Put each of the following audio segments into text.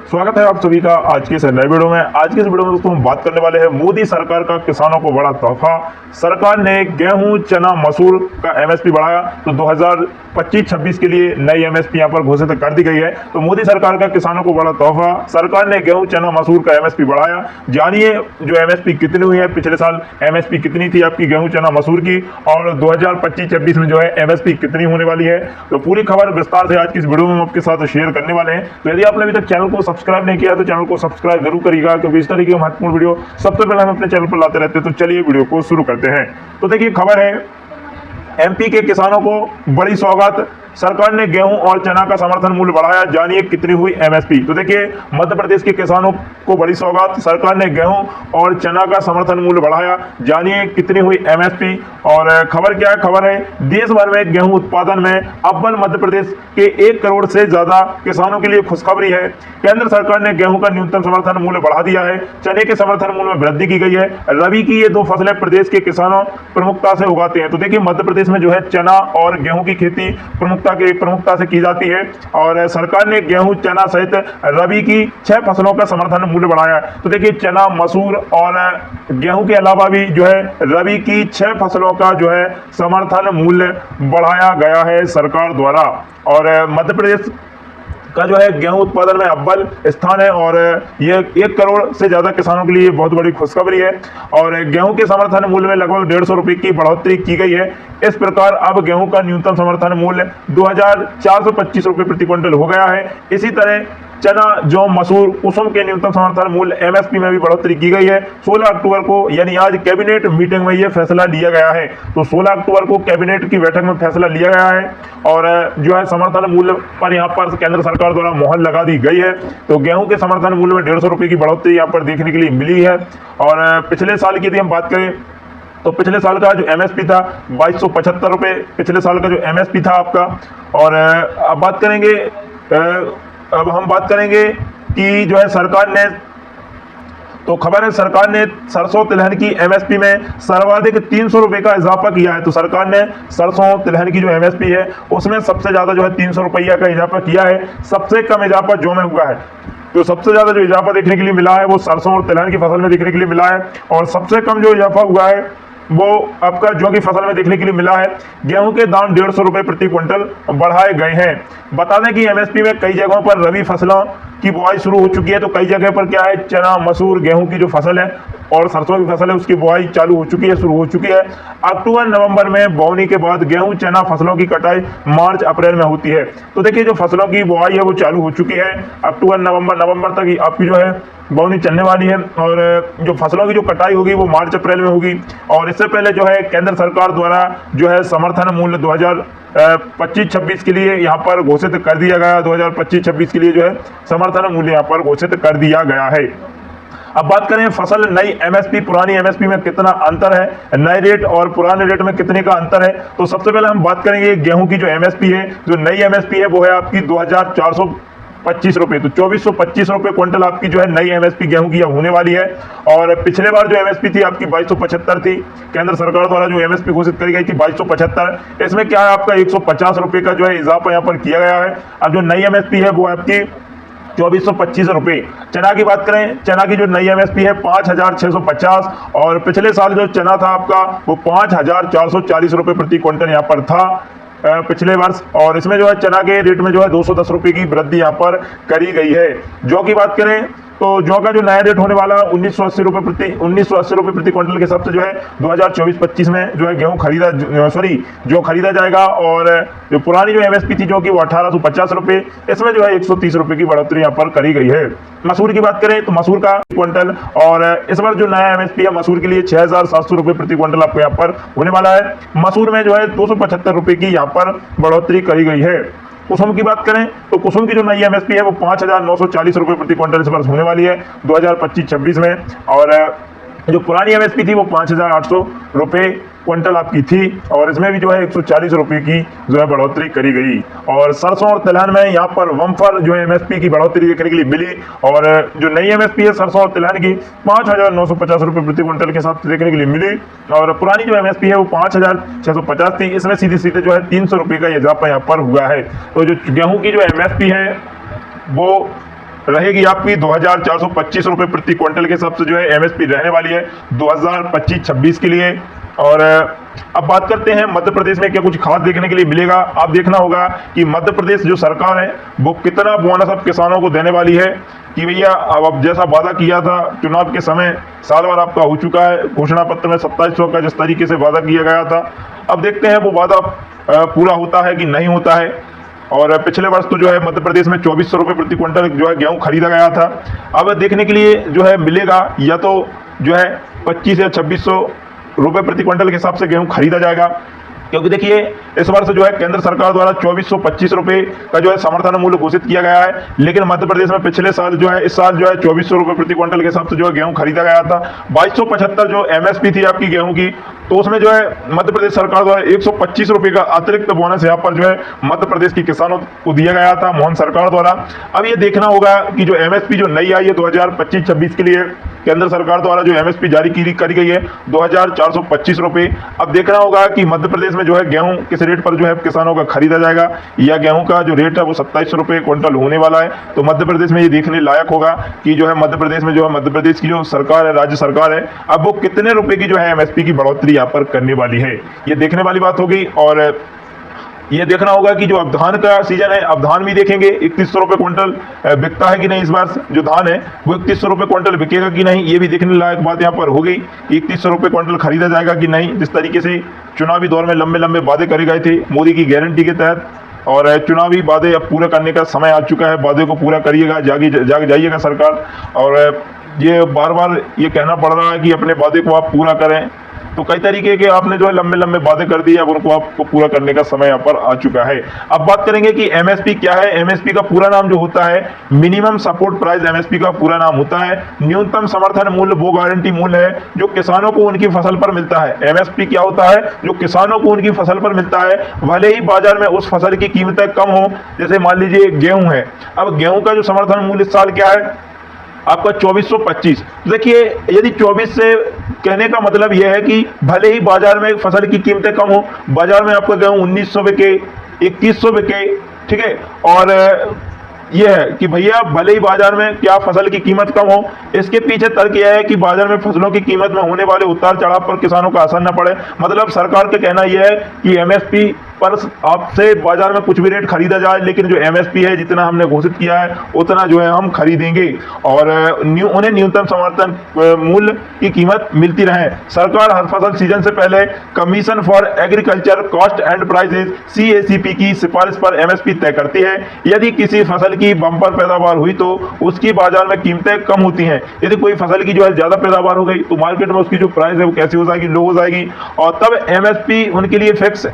स्वागत है आप सभी का आज के इस नए वीडियो में। आज के इस वीडियो में दोस्तों हम बात करने वाले हैं मोदी सरकार का किसानों को बड़ा तोहफा। सरकार ने गेहूं, चना, मसूर का एमएसपी बढ़ाया तो 2025-26 के लिए नई एमएसपी यहां पर घोषित कर दी गई है। तो मोदी सरकार का किसानों को बड़ा तोहफा, सरकार ने गेहूं, चना, मसूर का एमएसपी बढ़ाया। जानिए जो एमएसपी कितनी हुई है, पिछले साल एमएसपी कितनी थी आपकी गेहूं, चना, मसूर की, और 2025-26 में जो है एमएसपी कितनी होने वाली है। तो पूरी खबर विस्तार से आज की इस वीडियो में हम आपके साथ शेयर करने वाले हैं। तो यदि आपने अभी तक चैनल को सब्सक्राइब नहीं किया तो चैनल को सब्सक्राइब जरूर करिएगा, क्योंकि इस तरीके की महत्वपूर्ण वीडियो सबसे पहले हम अपने चैनल पर लाते रहते हैं। तो चलिए वीडियो को शुरू करते हैं। तो देखिए खबर है, एमपी के किसानों को बड़ी सौगात, सरकार ने गेहूं और चना का समर्थन मूल्य बढ़ाया। जानिए कितनी हुई एमएसपी। तो देखिए मध्य प्रदेश के किसानों को बड़ी सौगात, सरकार ने गेहूं और चना का समर्थन मूल्य बढ़ाया। जानिए कितनी हुई एमएसपी। और खबर क्या है, खबर है देश भर में गेहूं उत्पादन में अव्वल मध्य प्रदेश के 1 करोड़ से ज्यादा किसानों के लिए खुशखबरी है। केंद्र सरकार ने गेहूं का न्यूनतम समर्थन मूल्य बढ़ा दिया है। चने के समर्थन मूल्य में वृद्धि की गई है। रबी की ये 2 फसलें प्रदेश के किसानों प्रमुखता से उगाते हैं। तो देखिए मध्य प्रदेश में जो है चना और गेहूं की खेती प्रमुखता से की जाती है। और सरकार ने गेहूं, चना सहित रबी की 6 फसलों का समर्थन मूल्य बढ़ाया है। तो देखिए चना, मसूर और गेहूं के अलावा भी जो है रबी की 6 फसलों का जो है समर्थन मूल्य बढ़ाया गया है सरकार द्वारा। और मध्य प्रदेश का जो है गेहूं उत्पादन में अव्वल स्थान है और ये 1 करोड़ से ज्यादा किसानों के लिए बहुत बड़ी खुशखबरी है। और गेहूं के समर्थन मूल्य में लगभग 150 रुपए की बढ़ोतरी की गई है। इस प्रकार अब गेहूं का न्यूनतम समर्थन मूल्य 2425 रुपए प्रति क्विंटल हो गया है। इसी तरह चना, जौ, मसूर, कुसुम के न्यूनतम समर्थन मूल्य एमएसपी में भी बढ़ोतरी की गई है। 16 अक्टूबर को यानी आज कैबिनेट मीटिंग में यह फैसला लिया गया है। तो 16 अक्टूबर को कैबिनेट की बैठक में फैसला लिया गया है और जो है समर्थन मूल्य पर यहाँ पर केंद्र सरकार द्वारा मोहर लगा दी गई है। तो गेहूं के समर्थन मूल्य में 150 रुपए की बढ़ोतरी यहाँ पर देखने के लिए मिली है। और पिछले साल की यदि हम बात करें तो पिछले साल का जो एमएसपी था 2275 रुपए पिछले साल का जो एमएसपी था आपका। और अब हम बात करेंगे कि जो है सरकार ने, तो खबर है सरकार ने सरसों तिलहन की एमएसपी में सर्वाधिक 300 रुपए का इजाफा किया है। तो सरकार ने सरसों तिलहन की जो एमएसपी है उसमें सबसे ज्यादा जो है 300 रुपया का इजाफा किया है। सबसे कम इजाफा जौ में हुआ है। तो सबसे ज्यादा जो इजाफा देखने के लिए मिला है वो सरसों और तिलहन की फसल में देखने के लिए मिला है। और सबसे कम जो इजाफा हुआ है वो आपका जौ की फसल में देखने के लिए मिला है। गेहूं के दाम 150 रुपए प्रति क्विंटल बढ़ाए गए हैं। बता दें कि एमएसपी में कई जगहों पर रबी फसलों की बुआई शुरू हो चुकी है। तो कई जगह पर क्या है, चना, मसूर, गेहूं की जो फसल है और सरसों की फसल है उसकी बुआई चालू हो चुकी है, शुरू हो चुकी है। अक्टूबर नवंबर में बोवनी के बाद गेहूं, चना फसलों की कटाई मार्च अप्रैल में होती है। तो देखिए जो फसलों की बुआई है वो चालू हो चुकी है। अक्टूबर नवंबर तक आपकी जो है बोवनी चलने वाली है और जो फसलों की जो कटाई होगी वो मार्च अप्रैल में होगी। और इससे पहले जो है केंद्र सरकार द्वारा जो है समर्थन मूल्य 2025-26 के लिए यहाँ पर घोषित कर दिया गया। 2025-26 के लिए जो है समर्थन मूल्य यहाँ पर घोषित कर दिया गया है। अब बात करें फसल नई एमएसपी पुरानी एमएसपी में कितना अंतर है, नए रेट और पुराने रेट में कितने का अंतर है। तो सबसे पहले हम बात करेंगे गेहूं की जो एमएसपी है, जो नई एमएसपी है वो है आपकी 2425 रुपए। तो 2425 रुपए क्विंटल आपकी जो है नई एमएसपी गेहूं की होने वाली है। और पिछले बार जो एमएसपी थी आपकी 2275 थी। केंद्र सरकार द्वारा जो एमएसपी घोषित करी गई थी 2275। इसमें क्या है आपका 150 रुपए का जो है इजाफा यहाँ पर किया गया है। अब जो नई एमएसपी है वो आपकी 2425 रुपए। चना की बात करें, चना की जो नई एमएसपी है 5650 और पिछले साल जो चना था आपका वो 5440 रुपए प्रति क्विंटल यहाँ पर था पिछले वर्ष। और इसमें जो है चना के रेट में जो है 210 रुपए की वृद्धि यहाँ पर करी गई है। जौ की बात करें तो जौ का जो नया रेट होने वाला 1980 रुपए प्रति क्विंटल के हिसाब से जो है 2024-25 में जो है जो खरीदा जाएगा। और जो पुरानी जो एमएसपी थी जो कि वो 1850 रुपए, इसमें जो है 130 रुपए की बढ़ोतरी यहाँ पर करी गई है। मसूर की बात करें तो मसूर का क्विंटल, और इस बार जो नया एमएसपी है मसूर के लिए 6700 रुपए प्रति क्विंटल आपको यहाँ पर होने वाला है। मसूर में जो है 275 रुपए की यहाँ पर बढ़ोतरी करी गई है। कुसुम की बात करें तो कुसुम की जो नई एमएसपी है वो 5940 रुपए प्रति क्विंटल इस वर्ष होने वाली है 2025-26 में। और जो पुरानी एमएसपी थी वो 5800 रुपए क्विंटल आपकी थी और इसमें भी जो है 140 रुपए की जो है बढ़ोतरी करी गई। और सरसों और तिलहन में यहाँ पर बम्पर जो है एमएसपी की बढ़ोतरी देखने के लिए मिली। और जो नई एमएसपी है सरसों और तिलहन की 5950 रुपए प्रति क्विंटल के साथ देखने के लिए मिली। और पुरानी जो एमएसपी है वो 5650 थी, इसमें सीधे सीधे जो है 300 रुपए का इजाफा यहाँ पर हुआ है। तो जो गेहूं की जो एमएसपी है वो रहेगी आपकी 2425 रुपये प्रति क्विंटल के हिसाब से जो है एमएसपी रहने वाली है 2025-26 के लिए। और अब बात करते हैं मध्य प्रदेश में क्या कुछ खास देखने के लिए मिलेगा। आप देखना होगा कि मध्य प्रदेश जो सरकार है वो कितना बोनस अब किसानों को देने वाली है कि भैया अब जैसा वादा किया था चुनाव के समय, साल भर आपका हो चुका है, घोषणा पत्र में 2700 का जिस तरीके से वादा किया गया था, अब देखते हैं वो वादा पूरा होता है कि नहीं होता है। और पिछले वर्ष तो जो है मध्य प्रदेश में 2400 रुपये प्रति क्विंटल जो है गेहूं खरीदा गया था। अब देखने के लिए जो है मिलेगा या तो जो है 25 या 2600 रुपये प्रति क्विंटल के हिसाब से गेहूं खरीदा जाएगा, क्योंकि देखिए इस वर्ष जो है केंद्र सरकार द्वारा 2425 रुपये का जो है समर्थन मूल्य घोषित किया गया है, लेकिन मध्य प्रदेश में पिछले साल जो है इस साल जो है 2400 रुपये प्रति क्विंटल के हिसाब से जो है गेहूं खरीदा गया था। 2275 जो एमएसपी थी आपकी गेहूं की, तो उसमें जो है मध्य प्रदेश सरकार द्वारा 125 रुपये का अतिरिक्त बोनस यहाँ पर जो है मध्य प्रदेश के किसानों को दिया गया था मोहन सरकार द्वारा। अब ये देखना होगा कि जो एमएसपी जो नई आई है 2025-26 के लिए केंद्र सरकार द्वारा जो एमएसपी जारी करी गई है 2425 रुपये। अब देखना होगा कि मध्य प्रदेश में जो है गेहूं किस रेट पर जो है किसानों का खरीदा जाएगा, या गेहूं का जो रेट है वो 2700 रुपये क्विंटल होने वाला है। तो मध्य प्रदेश में ये देखने लायक होगा कि जो है मध्य प्रदेश में जो है मध्य प्रदेश की जो सरकार है, राज्य सरकार है, अब वो कितने रुपए की जो है एमएसपी की बढ़ोतरी यहाँ पर करने वाली है, ये देखने वाली बात होगी। और ये देखना होगा कि जो अब धान का सीजन है, अब धान भी देखेंगे 3100 रुपये क्विंटल बिकता है कि नहीं। इस बार जो धान है वो 3100 रुपये क्विंटल बिकेगा कि नहीं, ये भी देखने लायक बात यहाँ पर होगी। 3100 रुपये क्विंटल खरीदा जाएगा कि नहीं, जिस तरीके से चुनावी दौर में लंबे लंबे वादे करे गए थे मोदी की गारंटी के तहत, और चुनावी वादे अब पूरा करने का समय आ चुका है। वादे को पूरा करिएगा, जाग जाइएगा सरकार। और ये बार बार ये कहना पड़ रहा है कि अपने वादे को आप पूरा करें, तो कई तरीके के आपने जो है लंबे लंबे वादे कर दिए, अब उनको आपको पूरा करने का समय यहाँ पर आ चुका है। अब बात करेंगे कि एमएसपी क्या है। एमएसपी का पूरा नाम जो होता है मिनिमम सपोर्ट प्राइस, एमएसपी का पूरा नाम होता है न्यूनतम समर्थन मूल्य, वो गारंटी मूल्य है जो किसानों को उनकी फसल पर मिलता है। एमएसपी क्या होता है, जो किसानों को उनकी फसल पर मिलता है, भले ही बाजार में उस फसल की कीमतें कम हो। जैसे मान लीजिए गेहूं है, अब गेहूं का जो समर्थन मूल्य इस साल क्या है आपका 2425। देखिए यदि 24 से कहने का मतलब यह है कि भले ही बाजार में फसल की कीमतें कम हो, बाजार में आपका गेहूं 1900 बिके, 2100 बिके, ठीक है, और यह है कि भैया भले ही बाजार में क्या फसल की कीमत कम हो, इसके पीछे तर्क यह है कि बाजार में फसलों की कीमत में होने वाले उतार चढ़ाव पर किसानों का असर न पड़े। मतलब सरकार का कहना यह है कि एमएसपी पर आपसे बाजार में कुछ भी रेट खरीदा जाए, लेकिन जो एमएसपी है जितना हमने घोषित किया है उतना जो है हम खरीदेंगे, और उन्हें न्यूनतम समर्थन मूल्य की कीमत मिलती रहे। सरकार हर फसल सीजन से पहले commission for agriculture cost and prices CACP की सिफारिश पर एमएसपी तय करती है। यदि किसी फसल की बम्पर पैदावार हुई तो उसकी बाजार में कीमतें कम होती हैं। यदि कोई फसल की जो है ज्यादा पैदावार हो गई तो मार्केट में उसकी जो प्राइस है वो कैसी हो जाएगी, लो हो जाएगी, और तब एमएसपी उनके लिए फिक्स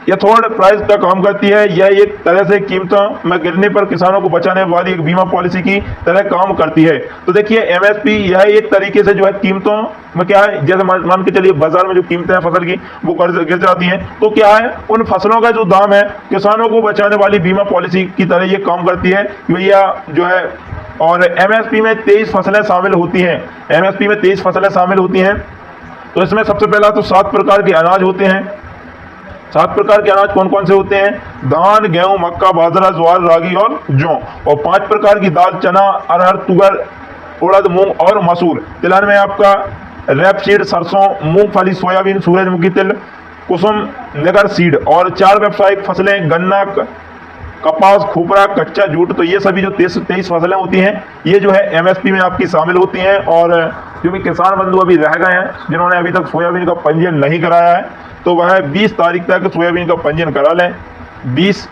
यथोर्ड प्राइस का काम करती है। यह एक तरह से कीमतों में गिरने पर किसानों को बचाने वाली एक बीमा पॉलिसी की तरह काम करती है। तो देखिए एमएसपी यह एक तरीके से जो है कीमतों में क्या है, जैसे मान के चलिए बाजार में जो कीमतें हैं फसल की वो गिर जाती हैं, तो क्या है उन फसलों का जो दाम है किसानों को बचाने वाली बीमा पॉलिसी की तरह ये काम करती है भैया जो है। और एमएसपी में 23 फसलें शामिल होती हैं। एमएसपी में 23 फसलें शामिल होती हैं। तो इसमें सबसे पहला तो 7 प्रकार के अनाज होते हैं। 7 प्रकार के अनाज कौन कौन से होते हैं, धान, गेहूं, मक्का, बाजरा, ज्वार, रागी और जौ। और 5 प्रकार की दाल, चना, अरहर, तुअर, उड़द, मूंग और मसूर। तिलहन में आपका रैपसीड, सरसों, मूंगफली, सोयाबीन, सूरजमुखी तिल, कुसुम, निगर सीड। और 4 व्यावसायिक फसलें गन्ना, कपास, खोपरा, कच्चा जूट। तो ये सभी जो 23 फसलें होती हैं ये जो है एमएसपी में आपकी शामिल होती हैं। और जो भी किसान बंधु अभी रह गए हैं जिन्होंने अभी तक सोयाबीन का पंजीयन नहीं कराया है, तो वह 20 तारीख तक सोयाबीन का पंजीयन करा लें। 20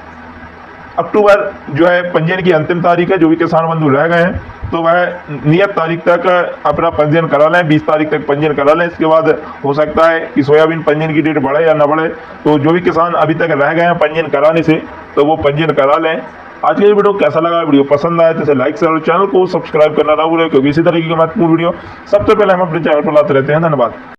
अक्टूबर जो है पंजीयन की अंतिम तारीख है। जो भी किसान बंधु रह गए हैं तो वह नियत तारीख तक अपना पंजीयन करा लें, 20 तारीख तक पंजीयन करा लें। इसके बाद हो सकता है कि सोयाबीन पंजीयन की डेट बढ़े या ना बढ़े। तो जो भी किसान अभी तक रह गए हैं पंजीयन कराने से तो वो पंजीयन करा लें। आज का ये वीडियो कैसा लगा, वीडियो पसंद आया तो इसे लाइक शेयर और चैनल को सब्सक्राइब करना ना भूलें, क्योंकि इसी तरीके की महत्वपूर्ण वीडियो सबसे पहले हम अपने चैनल पर लाते रहते हैं। धन्यवाद।